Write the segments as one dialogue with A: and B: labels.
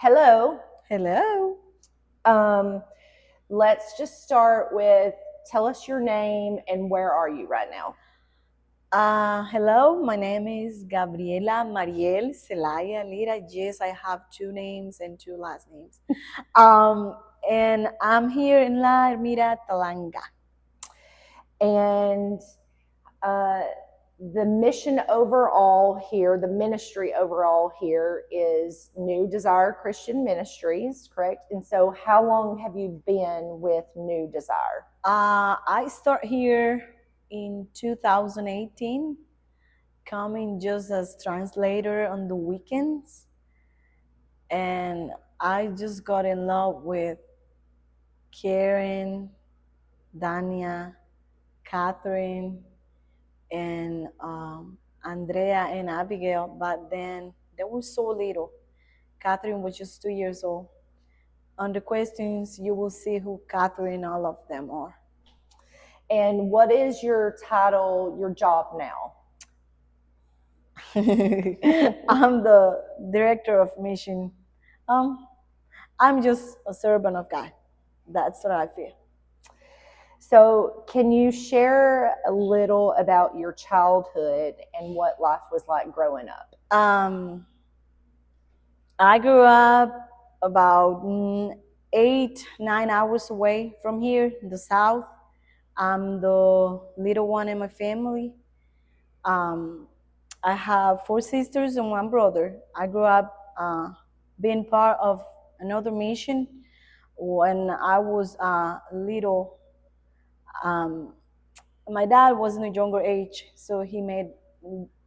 A: Hello.
B: Hello.
A: Um, let's just start with tell us your name and where are you right now?
B: Hello, my name is Gabriela Mariel Celaya Lira. Yes, I have two names and two last names. Um, and I'm here in La Ermita, Talanga.
A: And uh, the mission overall here, the ministry overall here is New Desire Christian Ministries, correct? And so, how long have you been with New Desire?
B: I start here in 2018, coming just as translator on the weekends. And I just got in love with Karen, Dania, Catherine, and Andrea and Abigail, but then they were so little. Catherine was just 2 years old. On the questions, you will see who Catherine, all of them are.
A: And what is your title, your job now?
B: I'm the director of mission. Um, I'm just a servant of God. That's what I feel.
A: So, can you share a little about your childhood and what life was like growing up?
B: I grew up about 8, 9 hours away from here in the south. I'm the little one in my family. Um, I have four sisters and one brother. I grew up being part of another mission when I was little. Um, my dad was in a younger age, so he made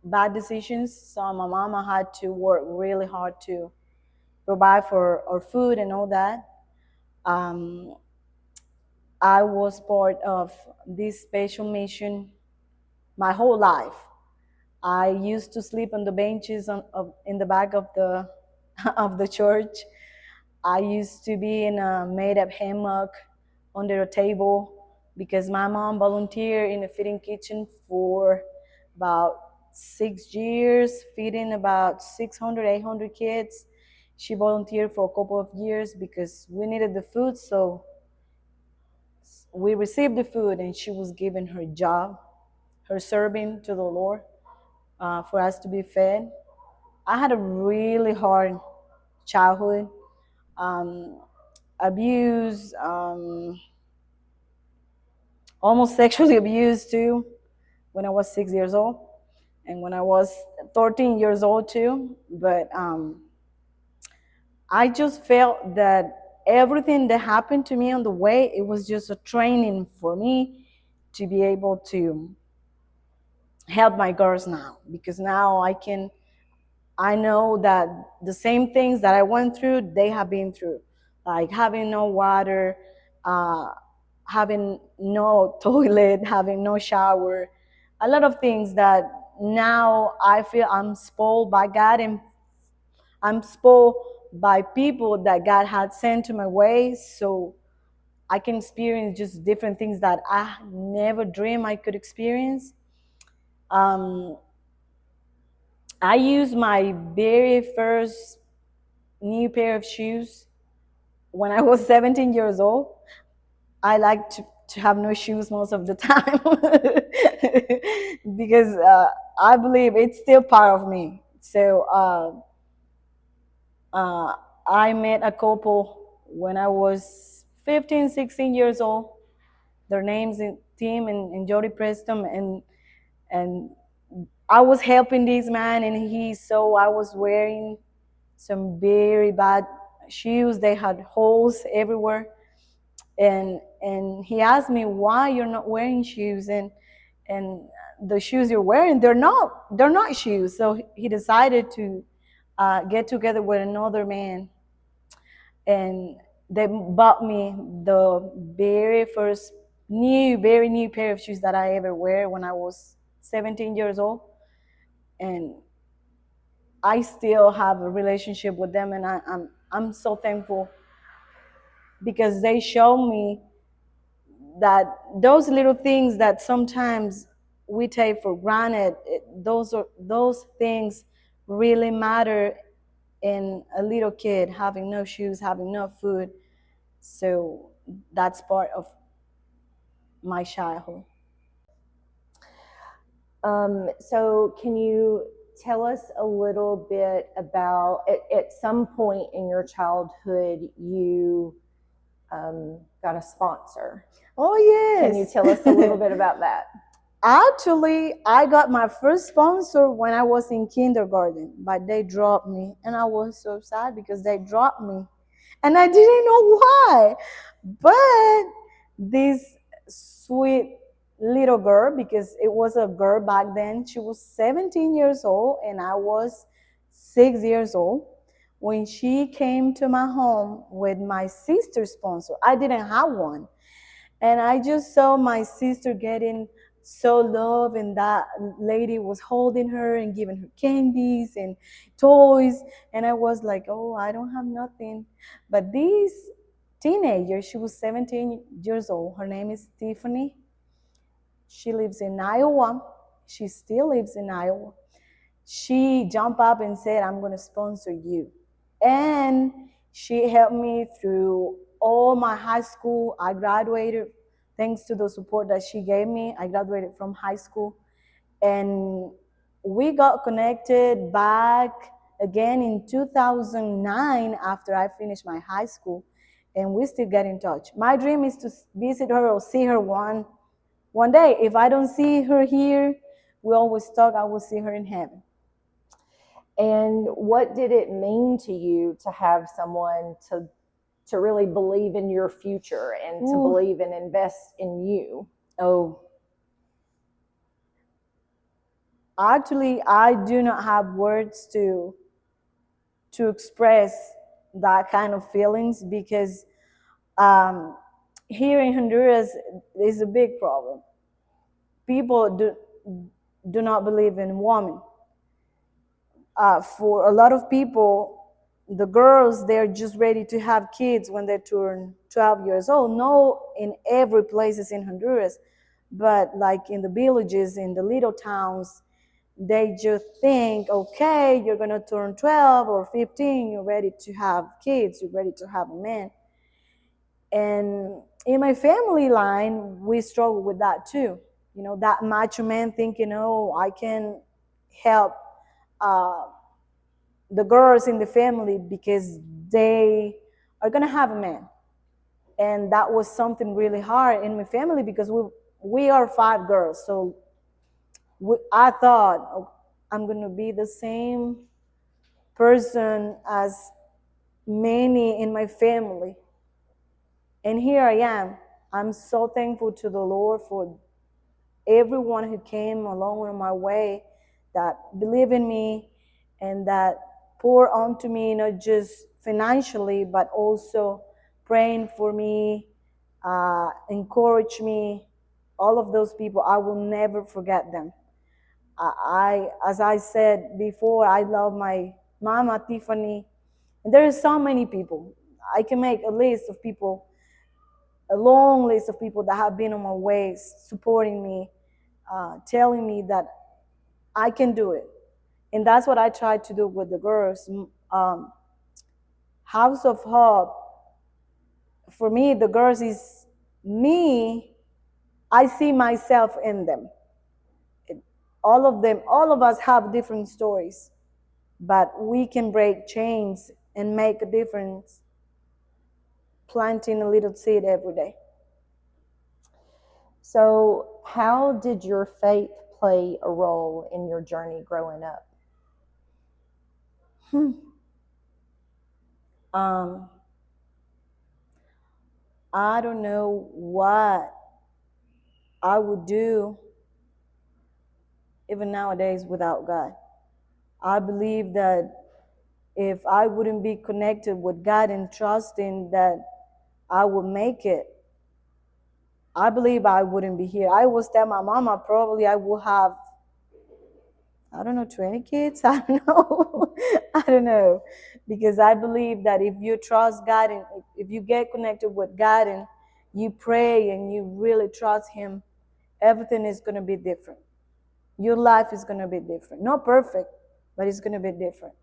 B: bad decisions. So my mama had to work really hard to provide for our food and all that. Um, I was part of this special mission my whole life. I used to sleep on the benches in the back of the of the church. I used to be in a made-up hammock under a table because my mom volunteered in a feeding kitchen for about 6 years, feeding about 600, 800 kids. She volunteered for a couple of years because we needed the food, so we received the food, and she was given her job, her serving to the Lord, for us to be fed. I had a really hard childhood, um, abuse, almost sexually abused too, when I was 6 years old, and when I was 13 years old too. But I just felt that everything that happened to me on the way, it was just a training for me to be able to help my girls now, because now I know that the same things that I went through, they have been through, like having no water, uh, having no toilet, having no shower, a lot of things that now I feel I'm spoiled by God, and I'm spoiled by people that God had sent to my way, so I can experience just different things that I never dreamed I could experience. Um, I used my very first new pair of shoes when I was 17 years old. I like to have no shoes most of the time because I believe it's still part of me. So uh, I met a couple when I was 15, 16 years old. Their names is Tim and Jody Preston, and I was helping this man, and he saw I was wearing some very bad shoes. They had holes everywhere, and he asked me why you're not wearing shoes, and the shoes you're wearing, they're not shoes. So he decided to get together with another man, and they bought me the very first very new pair of shoes that I ever wear when I was 17 years old. And I still have a relationship with them, and I'm so thankful because they show me that those little things that sometimes we take for granted, those things really matter and a little kid having no shoes, having no food. So that's part of my childhood.
A: So can you tell us a little bit about at some point in your childhood you got a sponsor?
B: Oh, yes.
A: Can you tell us a little bit about that?
B: Actually, I got my first sponsor when I was in kindergarten, but they dropped me, and I was so sad because they dropped me, and I didn't know why. But this sweet little girl, because it was a girl back then, she was 17 years old, and I was 6 years old. When she came to my home with my sister's sponsor, I didn't have one. And I just saw my sister getting so loved, and that lady was holding her and giving her candies and toys. And I was like, oh, I don't have nothing. But this teenager, she was 17 years old. Her name is Tiffany. She lives in Iowa. She still lives in Iowa. She jumped up and said, I'm going to sponsor you. And she helped me through all my high school. I graduated thanks to the support that she gave me. I graduated from high school. And we got connected back again in 2009 after I finished my high school. And we still get in touch. My dream is to visit her or see her one day. If I don't see her here, we always talk, I will see her in heaven.
A: And what did it mean to you to have someone to really believe in your future and to believe and invest in you?
B: Oh, actually, I do not have words to express that kind of feelings, because here in Honduras is a big problem. People do not believe in women. For a lot of people, the girls, they're just ready to have kids when they turn 12 years old. No, in every places in Honduras, but like in the villages, in the little towns, they just think, okay, you're gonna turn 12 or 15, you're ready to have kids, you're ready to have a man. And in my family line, we struggle with that too. You know, that macho man thinking, oh, I can help uh, the girls in the family because they are gonna have a man. And that was something really hard in my family because we are 5 girls. So I thought, oh, I'm gonna be the same person as many in my family. And here I am. I'm so thankful to the Lord for everyone who came along on my way, that believe in me and that pour onto me, not just financially, but also praying for me, encourage me. All of those people, I will never forget them. As I said before, I love my mama, Tiffany. And there are so many people. I can make a list of people, a long list of people that have been on my way, supporting me, telling me that I can do it. And that's what I try to do with the girls. House of Hope, for me, the girls is me. I see myself in them. All of them, all of us have different stories, but we can break chains and make a difference, planting a little seed every day.
A: So, how did your faith play a role in your journey growing up?
B: Um, I don't know what I would do even nowadays without God. I believe that if I wouldn't be connected with God and trusting that I would make it, I believe I wouldn't be here. I would tell my mama probably I would have, I don't know, 20 kids. I don't know. I don't know. Because I believe that if you trust God and if you get connected with God and you pray and you really trust Him, everything is going to be different. Your life is going to be different. Not perfect, but it's going to be different.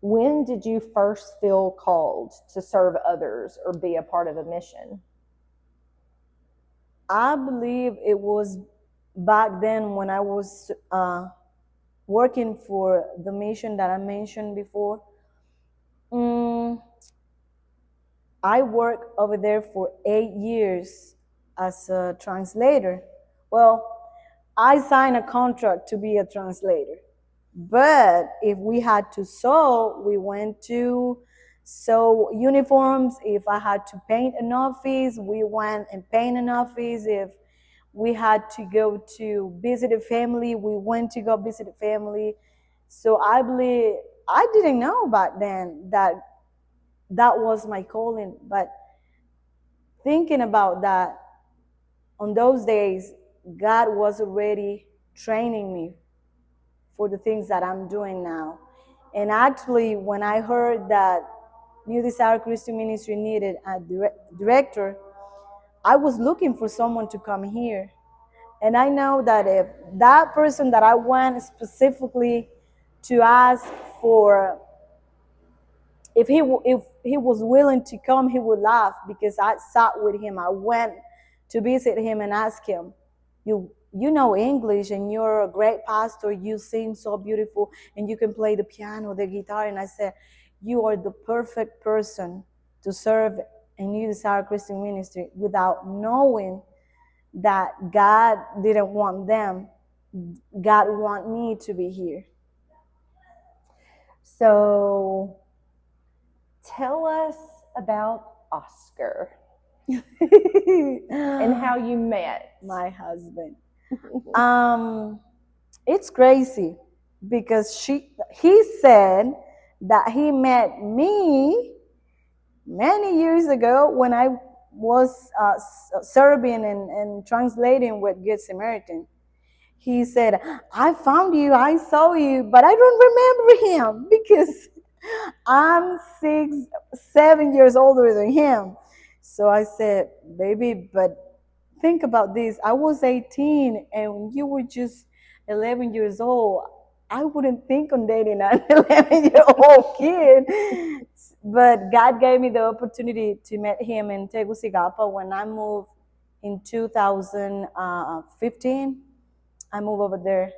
A: When did you first feel called to serve others or be a part of a mission?
B: I believe it was back then when I was working for the mission that I mentioned before. Mm, I worked over there for 8 years as a translator. Well, I signed a contract to be a translator. But if we had to sew, we went to sew uniforms. If I had to paint an office, we went and paint an office. If we had to go to visit a family, we went to go visit a family. So I believe I didn't know back then that that was my calling. But thinking about that, on those days, God was already training me for the things that I'm doing now. And actually, when I heard that New Desire Christian Ministry needed a director, I was looking for someone to come here. And I know that if that person that I went specifically to ask for, if he was willing to come, he would laugh because I sat with him. I went to visit him and ask him, you know English and you're a great pastor. You sing so beautiful and you can play the piano, the guitar. And I said, you are the perfect person to serve a New Desire Christian Ministry, without knowing that God didn't want them. God want me to be here.
A: So tell us about Oscar and how you met.
B: My husband. It's crazy because he said that he met me many years ago when I was serving and translating with Good Samaritan. He said, I found you, I saw you, but I don't remember him because I'm 7 years older than him. So I said, baby, but think about this. I was 18 and you were just 11 years old. I wouldn't think on dating an 11-year-old kid. But God gave me the opportunity to meet him in Tegucigalpa when I moved in 2015. I moved over there.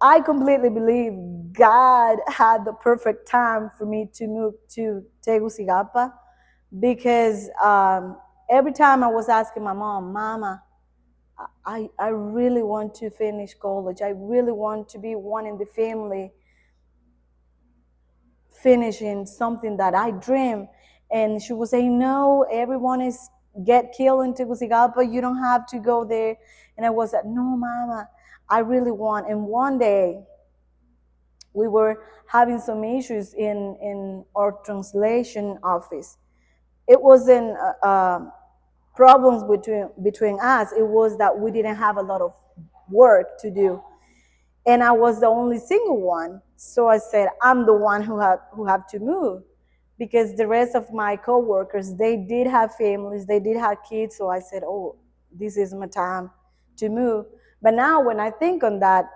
B: I completely believe God had the perfect time for me to move to Tegucigalpa because every time I was asking my mom, Mama, I really want to finish college. I really want to be one in the family finishing something that I dream. And she would say, no, everyone is get killed in Tegucigalpa. You don't have to go there. And I was like, no, Mama, I really want. And one day we were having some issues in our translation office. It wasn't problems between us. It was that we didn't have a lot of work to do, and I was the only single one. So I said, I'm the one who have to move, because the rest of my coworkers, they did have families, they did have kids. So I said, oh, this is my time to move. But now when I think on that,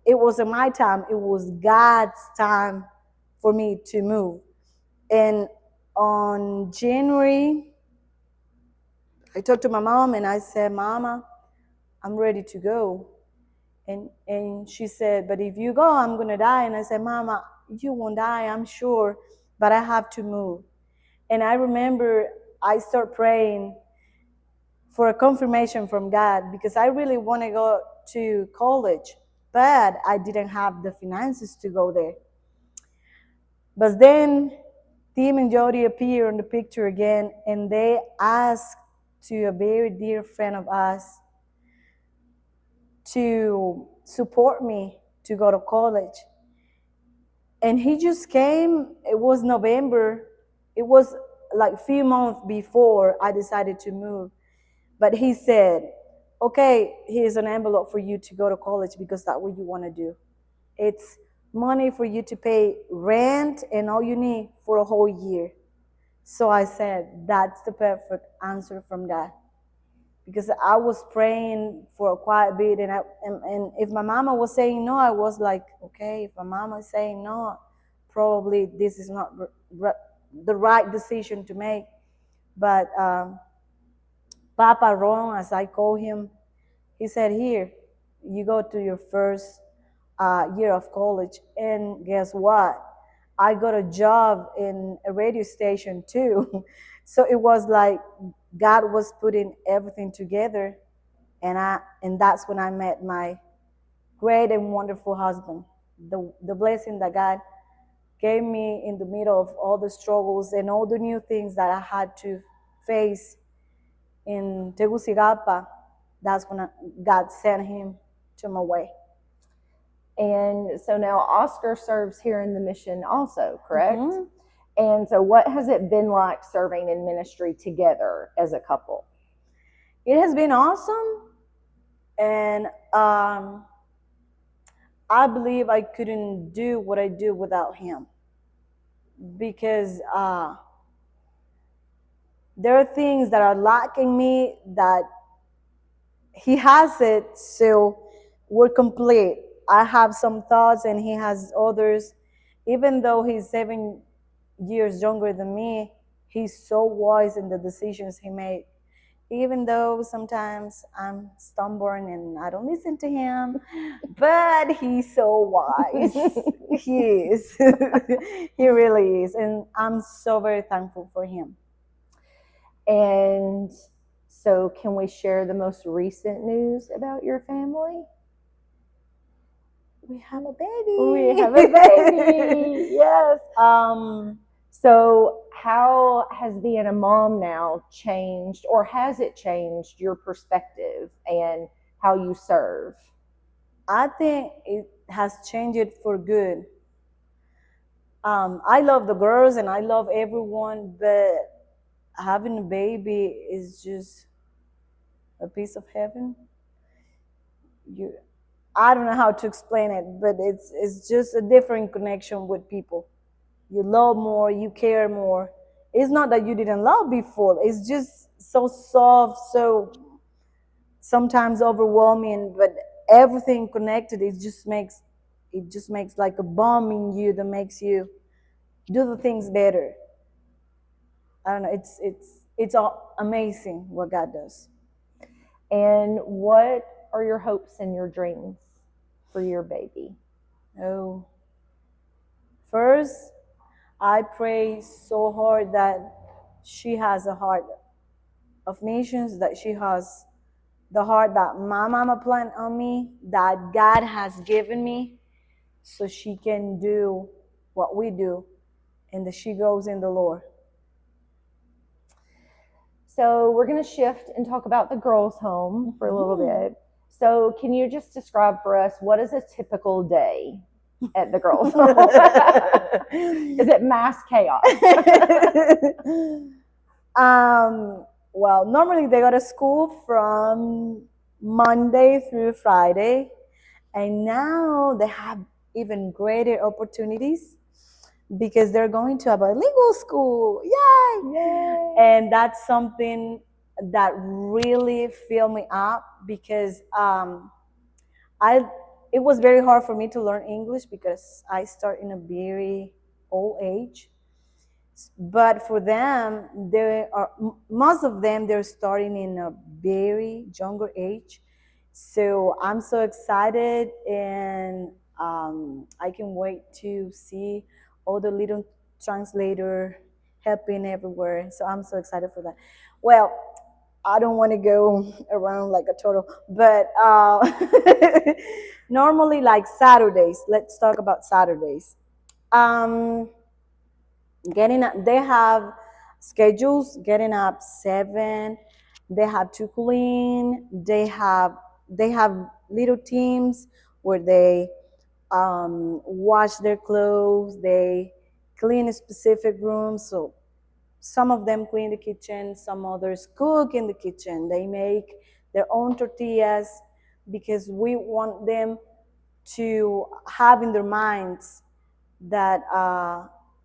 B: it wasn't my time, it was God's time for me to move. And on January, I talked to my mom and I said, Mama, I'm ready to go. And she said, but if you go, I'm going to die. And I said, Mama, you won't die, I'm sure, but I have to move. And I remember I started praying for a confirmation from God because I really want to go to college, but I didn't have the finances to go there. But then Tim and Jody appear on the picture again, and they asked to a very dear friend of us to support me to go to college. And he just came. It was November. It was like a few months before I decided to move. But he said, okay, here's an envelope for you to go to college because that's what you want to do. It's money for you to pay rent and all you need for a whole year. So I said, that's the perfect answer from God. Because I was praying for quite a bit, and if my mama was saying no, I was like, okay, if my mama is saying no, probably this is not the right decision to make. But Papa Ron, as I call him, he said, "Here, you go to your first year of college." And guess what? I got a job in a radio station too. So it was like God was putting everything together, and that's when I met my great and wonderful husband. The blessing that God gave me in the middle of all the struggles and all the new things that I had to face in Tegucigalpa, that's when God sent him to my way.
A: And so now Oscar serves here in the mission also, correct?
B: Mm-hmm.
A: And so, what has it been like serving in ministry together as a couple?
B: It has been awesome, and I believe I couldn't do what I do without him, because there are things that are lacking me that he has it, so we're complete. I have some thoughts and he has others. Even though he's 7 years younger than me, he's so wise in the decisions he made. Even though sometimes I'm stubborn and I don't listen to him, but he's so wise. He is. He really is. And I'm so very thankful for him.
A: And so, can we share the most recent news about your family?
B: We have a baby.
A: We have a baby. Yes. So, how has being a mom now changed, or has it changed your perspective and how you serve?
B: I think it has changed it for good. I love the girls and I love everyone, but having a baby is just a piece of heaven. You, I don't know how to explain it, but it's just a different connection with people. You love more, you care more. It's not that you didn't love before. It's just so soft, so sometimes overwhelming, but everything connected. It just makes like a bomb in you that makes you do the things better. I don't know. It's all amazing what God does.
A: And what are your hopes and your dreams for your baby?
B: Oh, first, I pray so hard that she has a heart of missions, that she has the heart that my mama planted on me, that God has given me, so she can do what we do, and that she grows in the Lord.
A: So, we're going to shift and talk about the girls' home for a little bit. So, can you just describe for us what is a typical day at the girls' home? Is it mass chaos?
B: Well, normally they go to school from Monday through Friday, and now they have even greater opportunities because they're going to a bilingual school. Yay!
A: Yay!
B: And that's something that really filled me up because I it was very hard for me to learn English because I start in a very old age. But for them, they are most of them they're starting in a very younger age. So I'm so excited, and I can wait to see all the little translator helping everywhere. So I'm so excited for that. Well, I don't want to go around like a total, but normally like Saturdays. Let's talk about Saturdays. Um, Getting up, they have schedules. Getting up 7. They have to clean. They have little teams where they wash their clothes. They clean a specific room. So some of them clean the kitchen, some others cook in the kitchen. They make their own tortillas because we want them to have in their minds that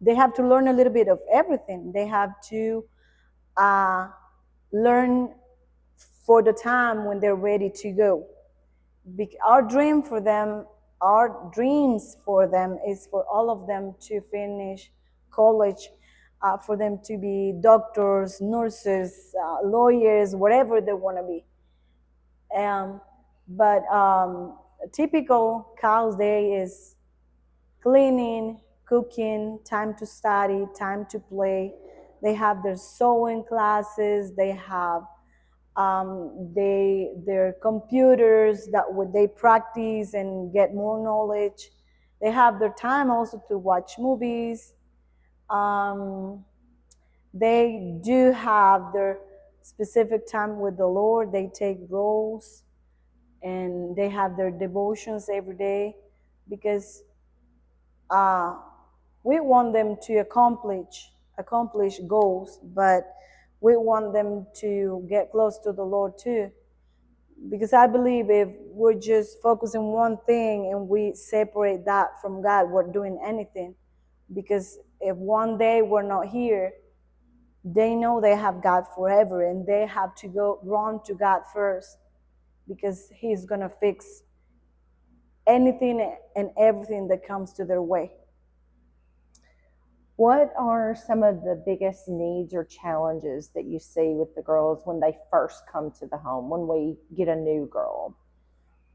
B: they have to learn a little bit of everything. They have to uh, learn for the time when they're ready to go. Our dream for them our dreams for them is for all of them to finish college, for them to be doctors, nurses, lawyers, whatever they want to be. Um, but a typical cow's day is cleaning, cooking, time to study, time to play. They have their sewing classes. They have their computers that would they practice and get more knowledge. They have their time also to watch movies. Um, they do have their specific time with the Lord. They take roles and they have their devotions every day because uh, we want them to accomplish goals, but we want them to get close to the Lord too. Because I believe if we're just focusing one thing and we separate that from God, we're doing anything. Because if one day we're not here, they know they have God forever and they have to go run to God first because He's gonna fix anything and everything that comes to their way.
A: What are some of the biggest needs or challenges that you see with the girls when they first come to the home, when we get a new girl?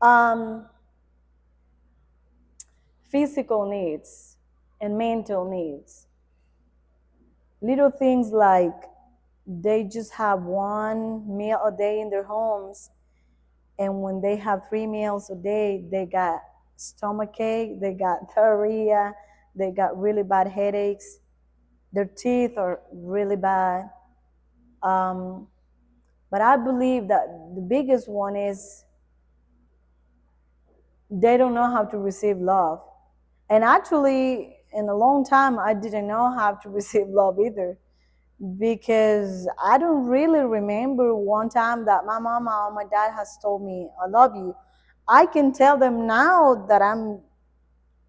B: Um, Physical needs and mental needs. Little things like they just have one meal a day in their homes, and when they have 3 meals a day, they got stomach ache, they got diarrhea, they got really bad headaches, their teeth are really bad. Um, but I believe that the biggest one is they don't know how to receive love. And actually, in a long time, I didn't know how to receive love either because I don't really remember one time that my mama or my dad has told me, I love you. I can tell them now that I'm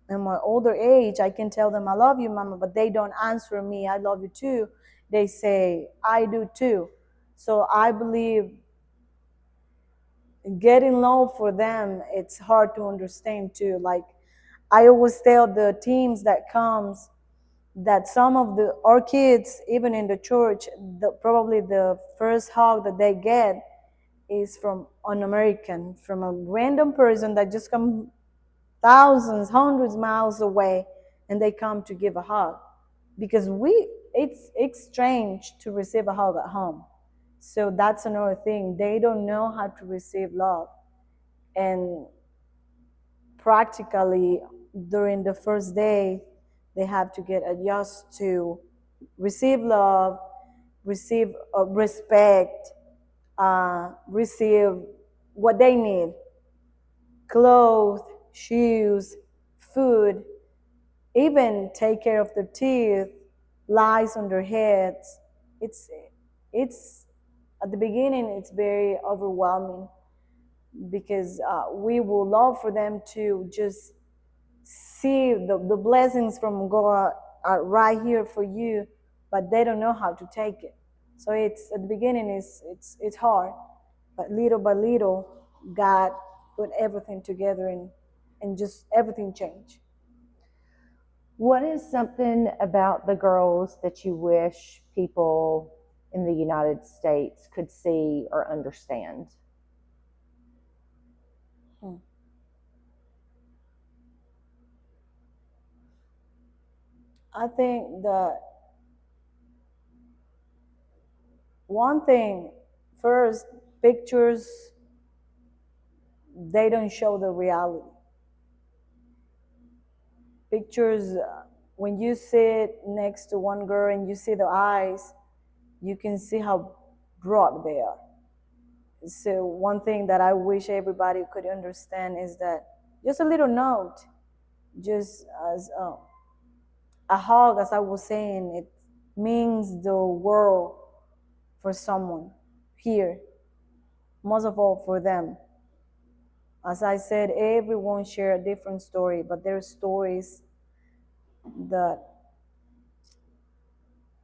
B: in my older age, I can tell them, I love you, mama, but they don't answer me, I love you too. They say, I do too. So I believe getting love for them, it's hard to understand too. Like I always tell the teams that comes that some of the our kids, even in the church, probably the first hug that they get is from an American, from a random person that just come thousands, hundreds miles away, and they come to give a hug. Because it's strange to receive a hug at home. So that's another thing. They don't know how to receive love. And practically during the first day, they have to get adjusted to receive love, receive respect, receive what they need: clothes, shoes, food, even take care of their teeth, lies on their heads. It's it's at the beginning it's very overwhelming because we would love for them to just see the blessings from God are right here for you, but they don't know how to take it. So it's at the beginning it's hard, but little by little, God put everything together and just everything changed.
A: What is something about the girls that you wish people in the United States could see or understand?
B: Hmm. I think that one thing, first, pictures, they don't show the reality. Pictures, when you sit next to one girl and you see the eyes, you can see how broad they are. So one thing that I wish everybody could understand is that just a little note, just as a hug, as I was saying, it means the world for someone here, most of all for them. As I said, everyone share a different story, but there are stories that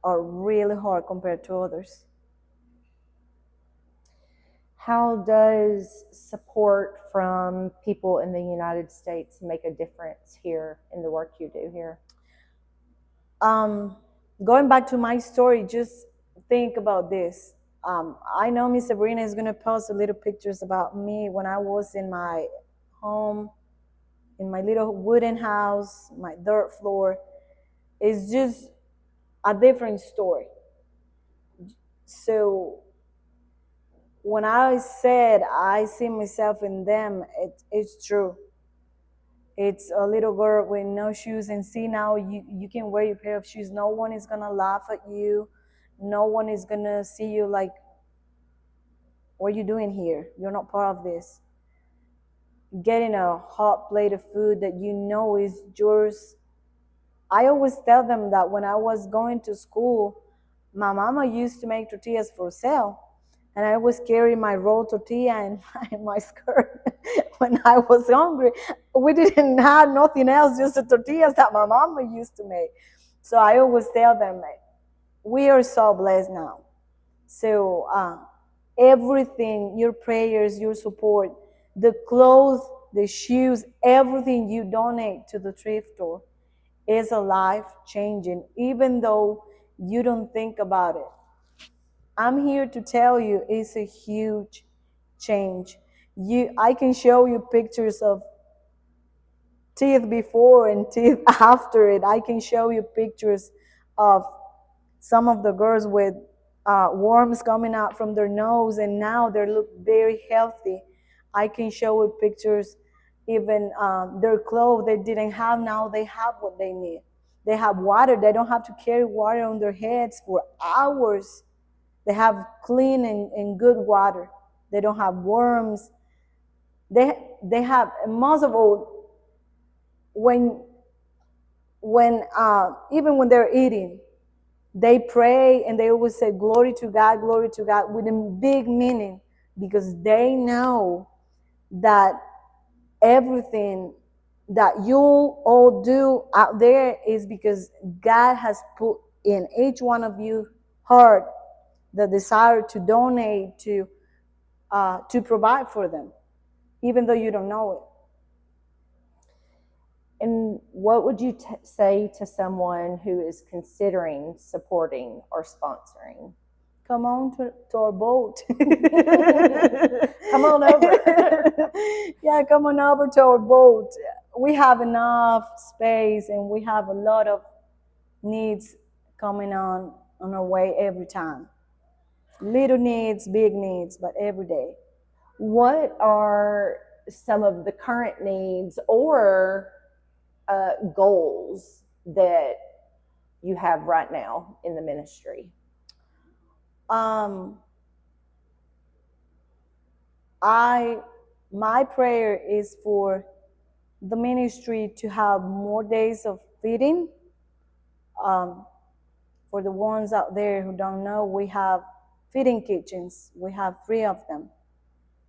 B: are really hard compared to others.
A: How does support from people in the United States make a difference here in the work you do here?
B: Um, Going back to my story, just think about this. I know Miss Sabrina is going to post a little pictures about me when I was in my home, in my little wooden house, my dirt floor. It's just a different story. So when I said I see myself in them, it's true. It's a little girl with no shoes, and see now you can wear your pair of shoes. No one is gonna laugh at you. No one is gonna see you like, what are you doing here? You're not part of this. Getting a hot plate of food that you know is yours. I always tell them that when I was going to school, my mama used to make tortillas for sale. And I always carry my roll tortilla in my skirt when I was hungry. We didn't have nothing else, just the tortillas that my mama used to make. So I always tell them, like, we are so blessed now. So everything, your prayers, your support, the clothes, the shoes, everything you donate to the thrift store is a life changing, even though you don't think about it. I'm here to tell you it's a huge change. I can show you pictures of teeth before and teeth after it. I can show you pictures of some of the girls with worms coming out from their nose, and now they look very healthy. I can show you pictures, even their clothes they didn't have, now they have what they need. They have water. They don't have to carry water on their heads for hours. They have clean and good water. They don't have worms. They have, most of all, when even when they're eating, they pray and they always say glory to God with a big meaning, because they know that everything that you all do out there is because God has put in each one of you heart the desire to donate, to provide for them, even though you don't know it.
A: And what would you say to someone who is considering supporting or sponsoring?
B: Come on to our boat.
A: Come on over.
B: Yeah, come on over to our boat. We have enough space and we have a lot of needs coming on our way every time. Little needs, big needs, but every day.
A: What are some of the current needs or goals that you have right now in the ministry?
B: My prayer is for the ministry to have more days of feeding. For the ones out there who don't know, we have feeding kitchens. We have 3 of them.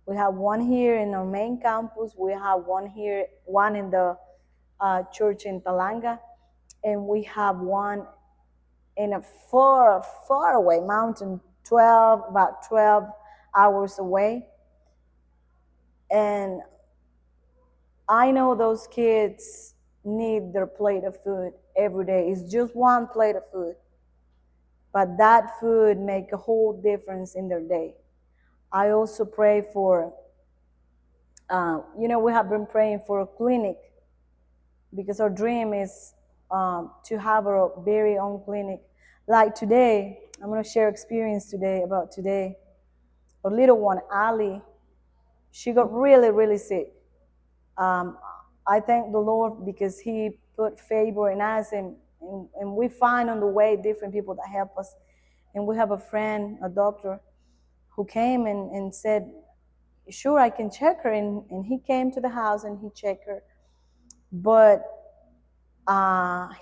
B: We have one here in our main campus. We have one here, one in the church in Talanga, and we have one in a far, far away mountain, about 12 hours away. And I know those kids need their plate of food every day. It's just one plate of food, but that food make a whole difference in their day. I also pray for, we have been praying for a clinic, because our dream is to have our very own clinic. Like today, I'm going to share experience today about today. Our little one, Ali, she got really, really sick. I thank the Lord because He put favor in us, and we find on the way different people that help us. And we have a friend, a doctor, who came and said, sure, I can check her. And he came to the house and he checked her. But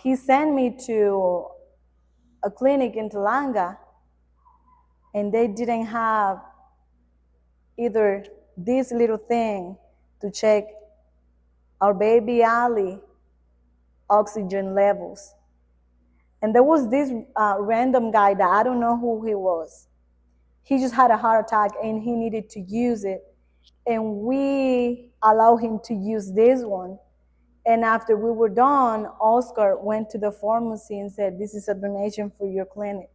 B: he sent me to a clinic in Talanga, and they didn't have either this little thing to check our baby Ali oxygen levels. And there was this random guy that I don't know who he was. He just had a heart attack and he needed to use it. And we allowed him to use this one. And after we were done, Oscar went to the pharmacy and said, "This is a donation for your clinic."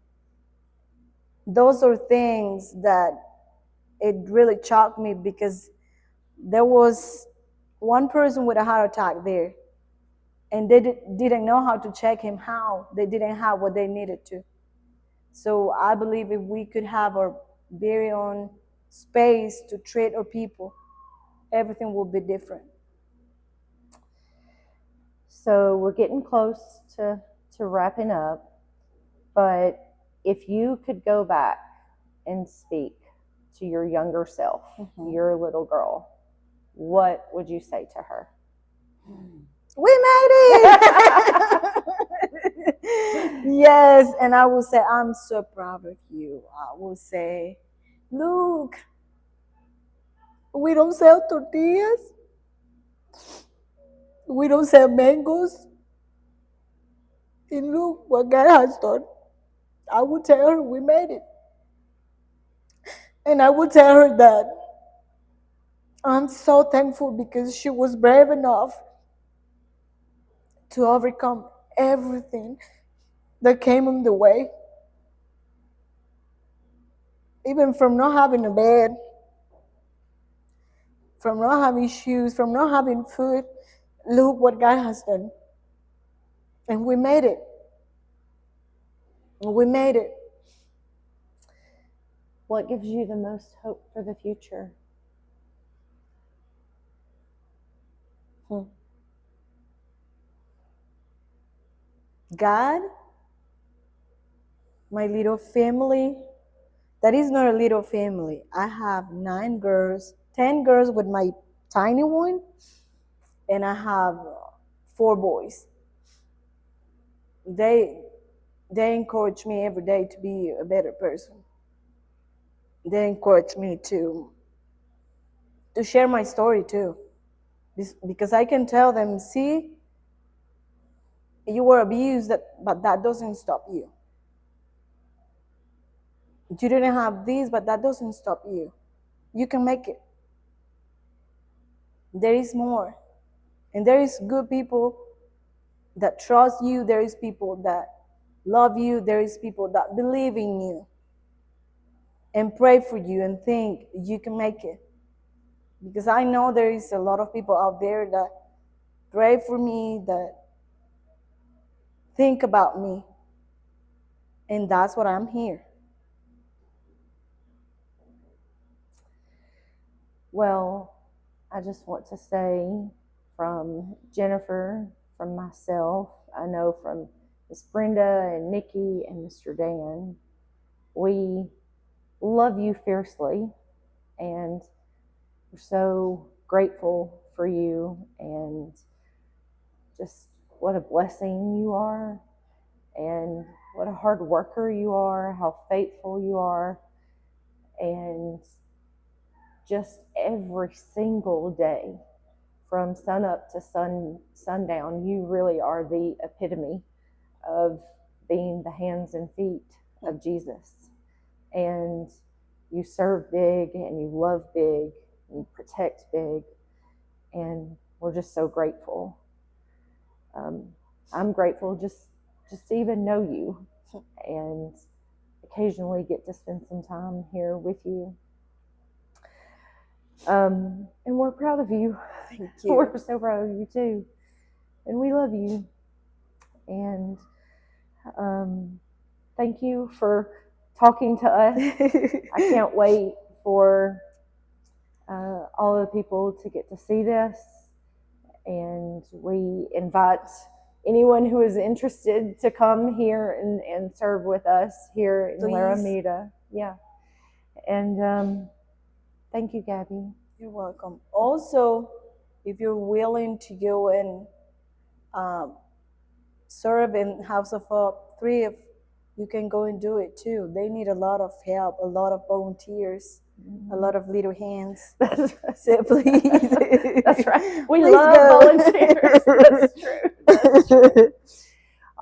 B: Those are things that it really shocked me, because there was one person with a heart attack there, and they didn't know how to check him. How? They didn't have what they needed to. So I believe if we could have our very own space to treat our people, everything will be different.
A: So we're getting close to wrapping up, but if you could go back and speak to your younger self, your little girl, what would you say to her?
B: We made it! Yes, and I will say, I'm so proud of you. I will say, look, we don't sell tortillas. We don't sell mangoes. And look what God has done. I will tell her we made it. And I will tell her that I'm so thankful because she was brave enough to overcome everything that came in the way. Even from not having a bed, from not having shoes, from not having food. Look what God has done. And we made it. We made it.
A: What gives you the most hope for the future?
B: God, my little family, that is not a little family. I have 9 girls, 10 girls with my tiny one, and I have 4 boys. They encourage me every day to be a better person. They encourage me to share my story too, because I can tell them, see, you were abused, but that doesn't stop you. You didn't have this, but that doesn't stop you. You can make it. There is more. And there is good people that trust you. There is people that love you. There is people that believe in you and pray for you and think you can make it. Because I know there is a lot of people out there that pray for me, that think about me. And that's what I'm here.
A: Well, I just want to say from Jennifer, from myself, I know from Miss Brenda and Nikki and Mr. Dan, we love you fiercely, and we're so grateful for you, and just what a blessing you are, and what a hard worker you are, how faithful you are, and just every single day from sun up to sundown, you really are the epitome of being the hands and feet of Jesus. And you serve big, and you love big, and you protect big, and we're just so grateful. I'm grateful just to even know you, and occasionally get to spend some time here with you. And we're proud of you.
B: Thank you.
A: We're so proud of you too, and we love you. And thank you for talking to us. I can't wait for all of the people to get to see this, and we invite anyone who is interested to come here and serve with us here in Laramida. Yeah. And thank you, Gabi.
B: You're welcome. Also, if you're willing to go and serve in House of Hope 3, you can go and do it too. They need a lot of help, a lot of volunteers, a lot of little hands. So please.
A: That's right. We
B: Please
A: love
B: go.
A: volunteers. That's true. That's true.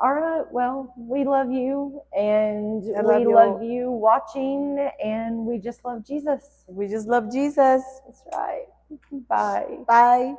A: All right. Well, we love you, and
B: I
A: we
B: love you.
A: love you watching, and we just love Jesus.
B: We just love Jesus.
A: That's right. Bye.
B: Bye.